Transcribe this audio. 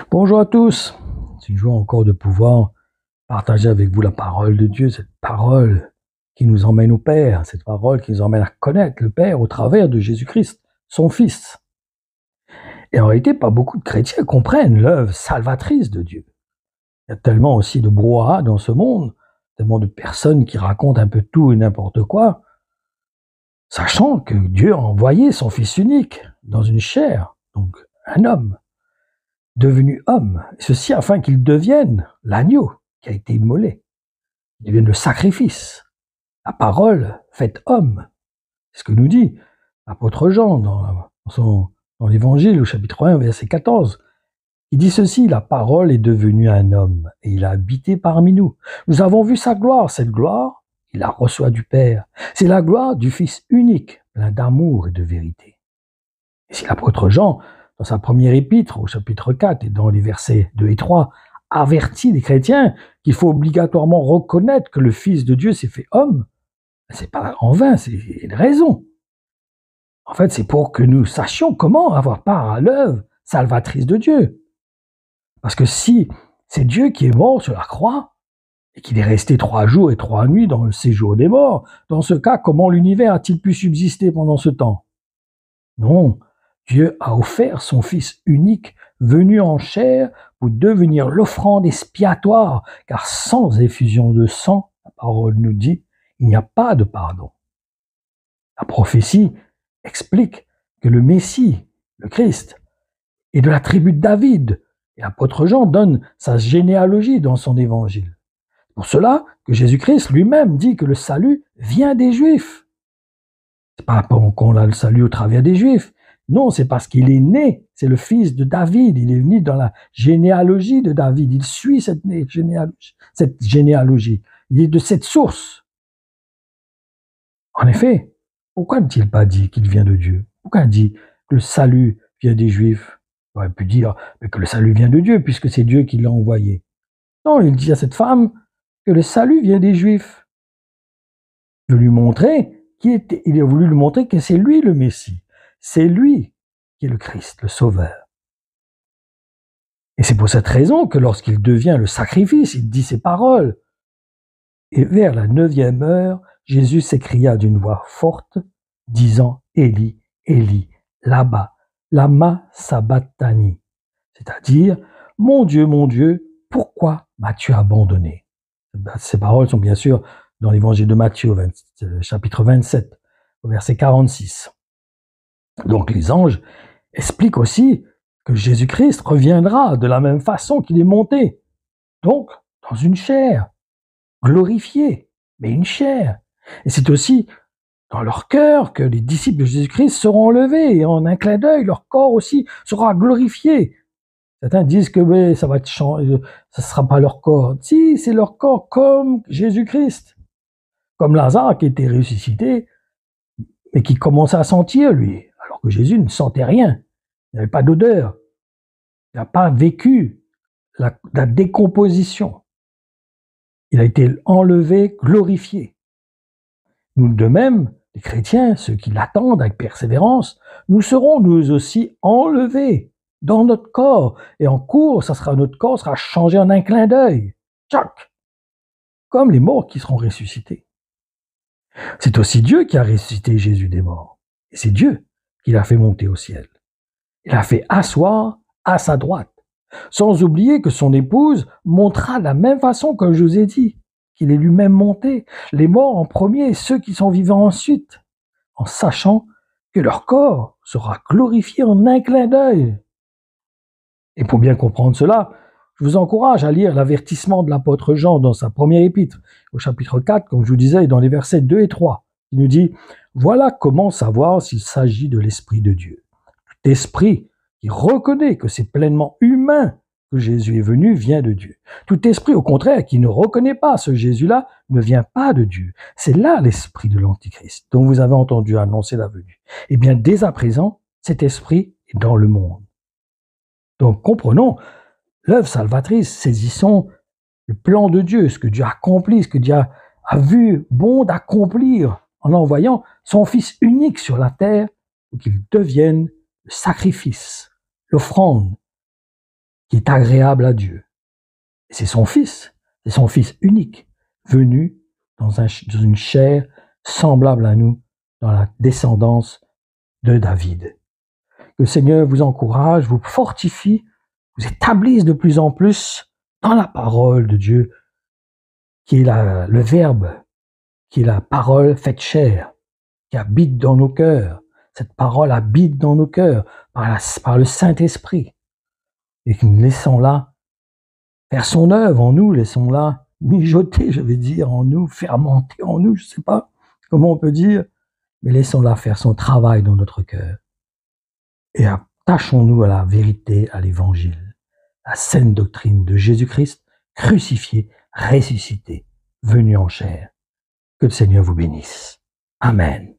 Bonjour à tous, c'est une joie encore de pouvoir partager avec vous la parole de Dieu, cette parole qui nous emmène au Père, cette parole qui nous emmène à connaître le Père au travers de Jésus-Christ, son Fils. Et en réalité, pas beaucoup de chrétiens comprennent l'œuvre salvatrice de Dieu. Il y a tellement aussi de brouhaha dans ce monde, tellement de personnes qui racontent un peu tout et n'importe quoi, sachant que Dieu a envoyé son Fils unique dans une chair, donc un homme, devenu homme, et ceci afin qu'il devienne l'agneau qui a été immolé, qu'il devienne le sacrifice, la parole faite homme. C'est ce que nous dit l'apôtre Jean dans l'évangile au chapitre 1, verset 14. Il dit ceci: la parole est devenue un homme et il a habité parmi nous. Nous avons vu sa gloire, cette gloire, il la reçoit du Père. C'est la gloire du Fils unique, plein d'amour et de vérité. Et si l'apôtre Jean, dans sa première épître, au chapitre 4 et dans les versets 2 et 3, avertit les chrétiens qu'il faut obligatoirement reconnaître que le Fils de Dieu s'est fait homme, c'est pas en vain, c'est une raison. En fait, c'est pour que nous sachions comment avoir part à l'œuvre salvatrice de Dieu. Parce que si c'est Dieu qui est mort sur la croix, et qu'il est resté 3 jours et 3 nuits dans le séjour des morts, dans ce cas, comment l'univers a-t-il pu subsister pendant ce temps? Non, Dieu a offert son Fils unique, venu en chair, pour devenir l'offrande expiatoire, car sans effusion de sang, la parole nous dit, il n'y a pas de pardon. La prophétie explique que le Messie, le Christ, est de la tribu de David, et l'apôtre Jean donne sa généalogie dans son évangile. Pour cela que Jésus-Christ lui-même dit que le salut vient des Juifs. C'est pas qu'on a le salut au travers des Juifs. Non, c'est parce qu'il est né, c'est le fils de David, il est venu dans la généalogie de David, il suit cette généalogie, il est de cette source. En effet, pourquoi n'a-t-il pas dit qu'il vient de Dieu? Pourquoi il dit que le salut vient des Juifs? Il aurait pu dire que le salut vient de Dieu, puisque c'est Dieu qui l'a envoyé. Non, il dit à cette femme que le salut vient des Juifs. Il a voulu lui montrer que c'est lui le Messie. C'est lui qui est le Christ, le Sauveur. Et c'est pour cette raison que lorsqu'il devient le sacrifice, il dit ces paroles. Et vers la 9e heure, Jésus s'écria d'une voix forte, disant « Élie, Élie, lama sabachthani », c'est-à-dire « Mon Dieu, pourquoi m'as-tu abandonné ?» Ces paroles sont bien sûr dans l'évangile de Matthieu, chapitre 27, au verset 46. Donc les anges expliquent aussi que Jésus-Christ reviendra de la même façon qu'il est monté, donc dans une chair, glorifiée, mais une chair. Et c'est aussi dans leur cœur que les disciples de Jésus-Christ seront enlevés, et en un clin d'œil, leur corps aussi sera glorifié. Certains disent que ça va être changé, ça ne sera pas leur corps. Si, c'est leur corps comme Jésus-Christ. Comme Lazare qui était ressuscité, mais qui commençait à sentir, lui, alors que Jésus ne sentait rien. Il n'avait pas d'odeur. Il n'a pas vécu la décomposition. Il a été enlevé, glorifié. Nous de même, les chrétiens, ceux qui l'attendent avec persévérance, nous serons nous aussi enlevés dans notre corps. Et en cours, notre corps sera changé en un clin d'œil. Tchac! Comme les morts qui seront ressuscités. C'est aussi Dieu qui a ressuscité Jésus des morts. Et c'est Dieu qui l'a fait monter au ciel. Il l'a fait asseoir à sa droite. Sans oublier que son épouse montera de la même façon que je vous ai dit, qu'il est lui-même monté, les morts en premier et ceux qui sont vivants ensuite, en sachant que leur corps sera glorifié en un clin d'œil. Et pour bien comprendre cela, je vous encourage à lire l'avertissement de l'apôtre Jean dans sa première épître, au chapitre 4, comme je vous disais, dans les versets 2 et 3. Il nous dit « Voilà comment savoir s'il s'agit de l'Esprit de Dieu. Tout esprit qui reconnaît que c'est pleinement humain que Jésus est venu vient de Dieu. Tout esprit, au contraire, qui ne reconnaît pas ce Jésus-là ne vient pas de Dieu. C'est là l'esprit de l'Antichrist, dont vous avez entendu annoncer la venue. Eh bien, dès à présent, cet esprit est dans le monde. » Donc, comprenons l'œuvre salvatrice, saisissons le plan de Dieu, ce que Dieu a accompli, ce que Dieu a vu bon d'accomplir en envoyant son Fils unique sur la terre pour qu'il devienne le sacrifice, l'offrande qui est agréable à Dieu. Et c'est son Fils unique, venu dans une chair semblable à nous, dans la descendance de David. Que le Seigneur vous encourage, vous fortifie, vous établisse de plus en plus dans la parole de Dieu, qui est le Verbe, qui est la parole faite chair, qui habite dans nos cœurs. Cette parole habite dans nos cœurs par le Saint-Esprit. Et que nous laissons-la faire son œuvre en nous, laissons-la mijoter, je vais dire, en nous, fermenter en nous, je ne sais pas comment on peut dire, mais laissons-la faire son travail dans notre cœur. Et attachons-nous à la vérité, à l'évangile, la saine doctrine de Jésus-Christ, crucifié, ressuscité, venu en chair. Que le Seigneur vous bénisse. Amen.